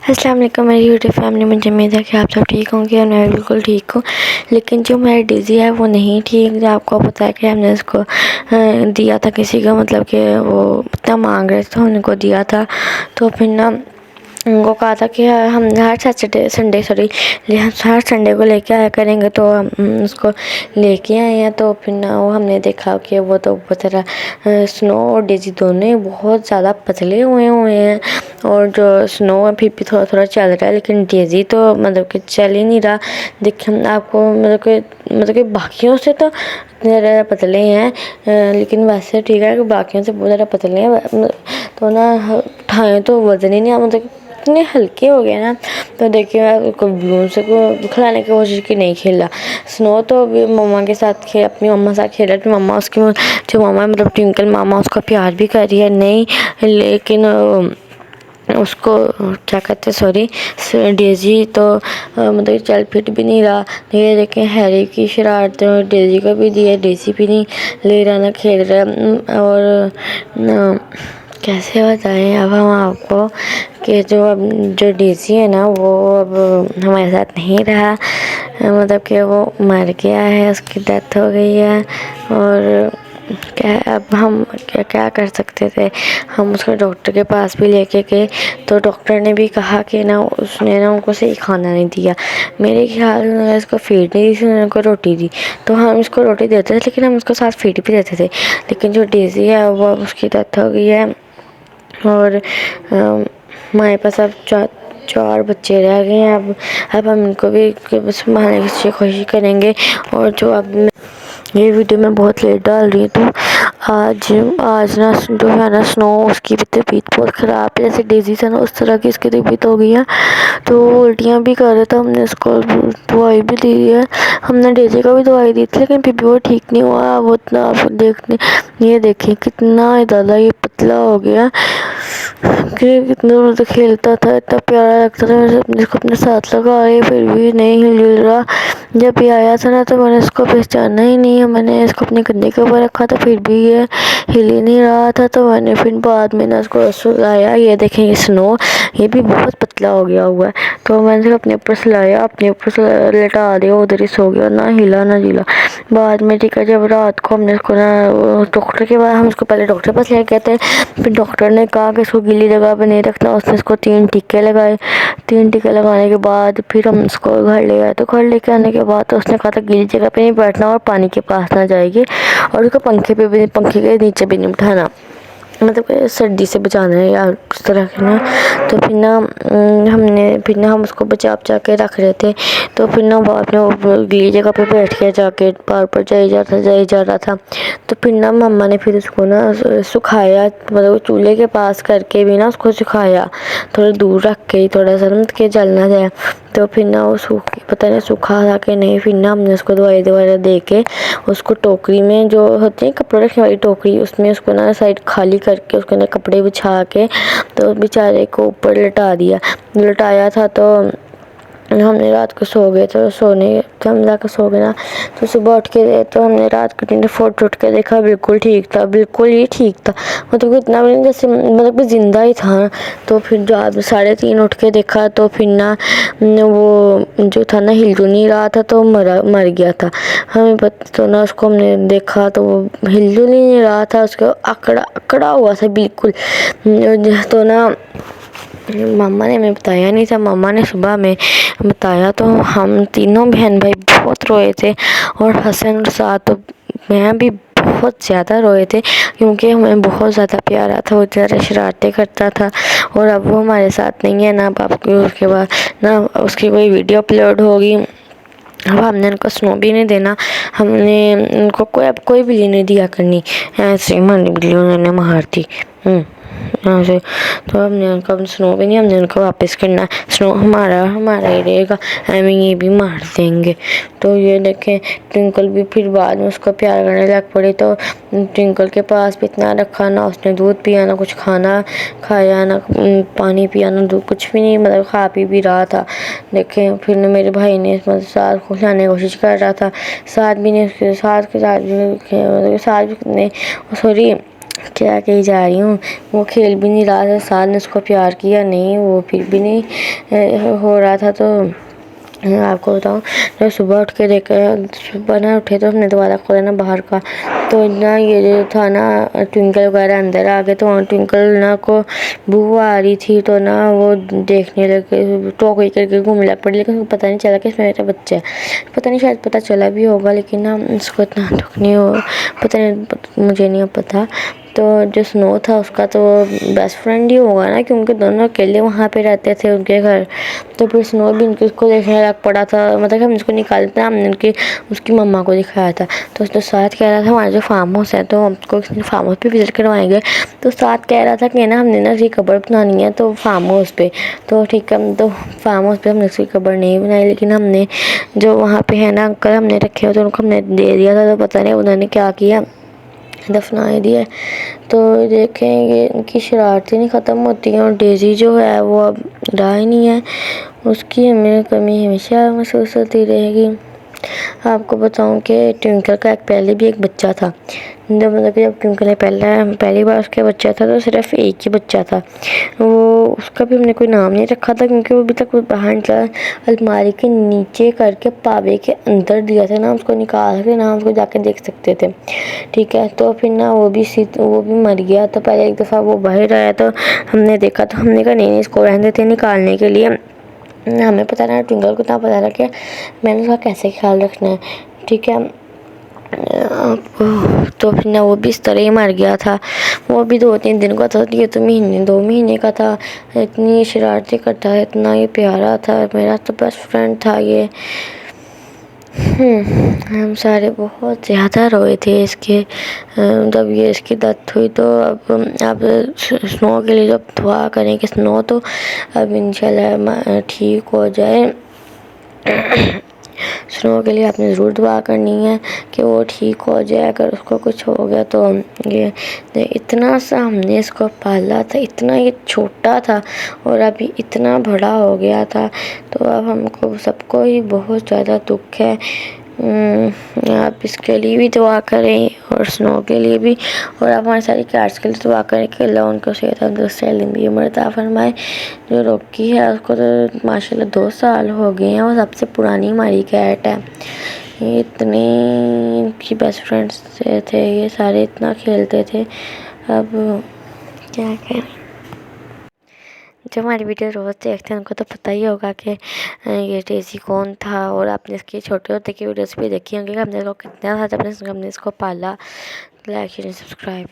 अस्सलाम वालेकुम मेरी यूट्यूब फैमिली। मुझे उम्मीद है कि आप सब ठीक होंगे और मैं बिल्कुल ठीक हूँ। लेकिन जो मेरी डेज़ी है वो नहीं ठीक। जो आपको पता है कि हमने उसको दिया था किसी का, मतलब कि वो इतना मांग रहे थे तो हमने को दिया था। तो फिर ना उनको कहा था कि हम हर संडे को लेके आया करेंगे। तो हम उसको लेके आए हैं। तो फिर ना वो हमने देखा कि वो तो बेचारा स्नो और डेज़ी दोनों ही बहुत ज़्यादा पतले हुए हैं। और जो स्नो है फिर भी थोड़ा थोड़ा चल रहा है, लेकिन डेज़ी तो मतलब कि चल ही नहीं रहा। देखिए आपको मतलब कि बाकियों से तो ज़्यादा पतले हैं, लेकिन वैसे ठीक है कि बाकियों से बहुत ज़्यादा पतले हैं। तो ना उठाएँ तो वज़न ही नहीं, मतलब इतने हल्के हो गए ना। तो देखिए उसको बलून से को खिलाने की कोशिश की, नहीं खेला। स्नो तो अभी मम्मा के साथ अपनी मम्मा के साथ खेला। तो मम्मा उसकी जो मम्मा मतलब ट्विंकल मामा उसका प्यार भी कर रही है, नहीं लेकिन उसको क्या कहते हैं, सॉरी, डेज़ी तो मतलब चल फिट भी नहीं रहा। ये देखें हैरी की शरारतें डेज़ी को भी दी है, डेज़ी भी नहीं ले रहा ना खेल रहा। और कैसे बताएं अब हम आपको कि जो डेज़ी है ना वो अब हमारे साथ नहीं रहा। मतलब कि वो मर गया है, उसकी डेथ हो गई है। और क्या अब हम क्या कर सकते थे। हम उसको डॉक्टर के पास भी लेके गए, तो डॉक्टर ने भी कहा कि ना उसने ना उनको सही खाना नहीं दिया। मेरे ख्याल में इसको फीड नहीं दी थी, उन्होंने उनको रोटी दी। तो हम इसको रोटी देते थे, लेकिन हम उसको साथ फीड भी देते थे। लेकिन जो डेज़ी है वो उसकी डेथ हो गई है। और हमारे पास अब चार बच्चे रह गए हैं। अब हम इनको भी संभालने की कोशिश करेंगे। और जो अब ये वीडियो मैं बहुत लेट डाल रही हूँ, तो आज ना जो है ना स्नो, उसकी भी तबीयत बहुत ख़राब है। जैसे डेज़ी था ना उस तरह की इसकी तबीयत हो गई है। तो उल्टियाँ भी कर रहा था, हमने इसको दवाई भी दी है। हमने डेज़ी को भी दवाई दी थी, लेकिन फिर भी वो ठीक नहीं हुआ। वो इतना आप देखने, ये देखें कितना ज़्यादा ये पतला हो गया कि कितना मतलब खेलता था, इतना प्यारा लगता था। मैं इसको अपने साथ लगा रही, फिर भी नहीं हिल रहा। जब ये आया था ना तो मैंने इसको पहचाना ही नहीं है। मैंने इसको अपने कंधे के ऊपर रखा था, फिर भी ये हिल ही नहीं रहा था। तो मैंने फिर बाद में ना इसको सुलाया। ये देखें ये स्नो, ये भी बहुत पतला हो गया हुआ है। तो मैंने इसको अपने ऊपर सुलाया, अपने ऊपर लेटा दिया, उधर ही सो गया, ना हिला ना जिला। बाद में ठीक है, जब रात को हमने इसको ना डॉक्टर के पास, हम इसको पहले डॉक्टर के पास ले गए थे। फिर डॉक्टर ने कहा कि इसको गीली जगह पर नहीं रखना। उसने इसको 3 टीके लगाए। 3 टीके लगाने के बाद फिर हम इसको घर ले आए। तो घर लेके आने के बाद तो उसने कहा था गीली जगह पे नहीं बैठना और पानी के पास ना जाएगी, और उसको पंखे के नीचे भी नहीं बिठाना, मतलब कि सर्दी से बचाना है या उस तरह के ना। तो फिर ना हम उसको बचा के रख रहे थे। तो फिर ना बाद में वो गीली जगह पे बैठ के जाके बार बार जाई जा रहा था। तो फिर ना मम्मा ने फिर उसको ना सुखाया, मतलब चूल्हे के पास करके भी ना उसको सुखाया, थोड़ा दूर रख के, थोड़ा सा मतलब कि जल ना जाए। तो फिर ना वो पता नहीं सूखा था कि नहीं। फिर ना हमने उसको दवाई दे के उसको टोकरी में, जो होती है कपड़े रखने वाली टोकरी, उसमें उसको ना साइड खाली करके उसके अंदर कपड़े बिछा के तो बेचारे को ऊपर लटाया था। तो हमने रात को सो गए। तो हम जाकर सो गए ना, तो सुबह उठ के तो हमने रात को 24 उठ के देखा, बिल्कुल ठीक था, बिल्कुल ही ठीक था। मतलब इतना भी नहीं, जैसे मतलब कि ज़िंदा ही था। तो फिर जब 3:30 उठ के देखा तो फिर ना वो जो था ना हिल जो नहीं रहा था, तो मर गया था। हमें पता तो ना, उसको हमने देखा तो वो हिल जो नहीं रहा था, उसको अकड़ा हुआ था बिल्कुल। तो ना मम्मा ने हमें बताया नहीं था। मम्मा ने सुबह में बताया तो हम तीनों बहन भाई बहुत रोए थे। और हसन और साथ तो मैं भी बहुत ज़्यादा रोए थे, क्योंकि हमें बहुत ज़्यादा प्यारा था, वो ज़्यादा शरारतें करता था। और अब वो हमारे साथ नहीं है ना। अब आपको उसके बाद ना उसकी कोई वीडियो अपलोड होगी। अब हमने उनको स्नो भी नहीं देना, हमने उनको कोई बिल्ली नहीं दिया करनी। ऐसे हमारी बिल्ली उन्होंने मार दी यहाँ से। तो हमने उनका स्नो भी नहीं, हमने उनको वापस करना। स्नो हमारा ही रहेगा, हमें ये भी मार देंगे। तो ये देखें ट्विंकल भी फिर बाद में उसको प्यार करने लग पड़ी। तो ट्विंकल के पास भी इतना रखा ना, उसने दूध पिया ना कुछ खाना खाया, ना पानी पिया, ना दूध, कुछ भी नहीं, मतलब खा पी भी रहा था। देखें फिर मेरे भाई ने मतलब साथ को खिलाने की कोशिश कर रहा था, साथ भी नहीं, उसके साथ भी सॉरी क्या कही जा रही हूँ, वो खेल भी नहीं रहा था, साथ ने उसको प्यार किया नहीं, वो फिर भी नहीं हो रहा था। तो मैं आपको बताऊँ, जब सुबह उठ के देखा, सुबह ना उठे तो हमने दोबारा खोला ना बाहर का, तो ना ये जो था ना ट्विंकल वगैरह अंदर आ गए। तो वहाँ ट्विंकल ना को बू आ रही थी, तो ना वो देखने लगे, टोकरी करके घूमने लग पड़ी, लेकिन उसको पता नहीं चला कि इसमें मेरा बच्चा है। पता नहीं, शायद पता चला भी होगा, लेकिन ना उसको इतना दुख नहीं हो, पता नहीं, मुझे नहीं पता। तो जो स्नो था उसका तो बेस्ट फ्रेंड ही होगा ना, क्योंकि दोनों अकेले वहाँ पे रहते थे उनके घर। तो फिर स्नो भी उनके उसको देखने लग पड़ा था, मतलब कि हम उसको निकाले थे, हमने उनकी उसकी मम्मा को दिखाया था। तो उसके साथ कह रहा था हमारा जो फार्म हाउस है, तो हमको फार्म हाउस पे विजिट करवाएंगे। तो साथ कह रहा था कि ना हमने ना उसकी कब्र बनानी है, तो फार्म हाउस पे। तो ठीक है, तो फार्म हाउस पे हमने उसकी कब्र नहीं बनाई, लेकिन हमने जो वहाँ पे है ना अंकल हमने रखे हो, तो उनको हमने दे दिया था। तो पता नहीं उन्होंने क्या किया, दफना दिया। तो देखेंगे, इनकी शरारतें नहीं ख़त्म होती हैं, और डेज़ी जो है वो अब रहा ही नहीं है, उसकी हमें कमी हमेशा महसूस होती रहेगी। आपको बताऊं कि ट्विंकल का पहले भी एक बच्चा था, जब मतलब कि जब ट्विंकल ने पहली बार उसका बच्चा था, तो सिर्फ एक ही बच्चा था। वो उसका भी हमने कोई नाम नहीं रखा था, क्योंकि वो अभी तक बाहर निकला, अलमारी के नीचे करके पावे के अंदर दिया था ना, उसको निकाल के ना उसको जाके देख सकते थे। ठीक है, तो फिर ना वो भी मर गया। तो पहले एक दफ़ा वो बाहर आया, तो हमने देखा, तो हमने कहा नहीं इसको रहने देते निकालने के लिए। हमें पता ना, ट्विंकल को इतना पता था कि मैंने उसका कैसे ख्याल रखना है। ठीक है, तो फिर ना वो भी इस तरह ही मर गया था। वो भी 2-3 दिन का था, ये तो 2 महीने का था। इतनी शरारती करता है, इतना ये प्यारा था, मेरा तो बेस्ट फ्रेंड था ये। हम सारे बहुत ज़्यादा रोए थे इसके जब ये इसकी डेथ हुई। तो अब स्नो के लिए जब दुआ करें कि स्नो तो अब इंशाल्लाह ठीक हो जाए। स्नो के लिए आपने ज़रूर दुआ करनी है कि वो ठीक हो जाए। अगर उसको कुछ हो गया तो ये इतना सा हमने इसको पाला था, इतना ये छोटा था और अभी इतना बड़ा हो गया था। तो अब हमको सबको ही बहुत ज़्यादा दुख है। आप इसके लिए भी दुआ करें और स्नो के लिए भी, और आप हमारे सारी कैट्स के लिए दुआ करें कि अल्लाह उनको सेहत तंदुरुस्ती लंबी उम्र अता फरमाए। जो रॉकी है उसको तो माशाल्लाह 2 साल हो गए हैं, वो सबसे पुरानी हमारी कैट है। ये इतने इनकी बेस्ट फ्रेंड्स थे, ये सारे इतना खेलते थे। अब क्या करें, जो हमारी वीडियो रोज़ देखते हैं उनको तो पता ही होगा कि ये डेज़ी कौन था। और आपने इसकी छोटे होते की वीडियोस भी देखी होंगी कि हमने इसको कितना था जब हमने इसको पाला। Like share subscribe.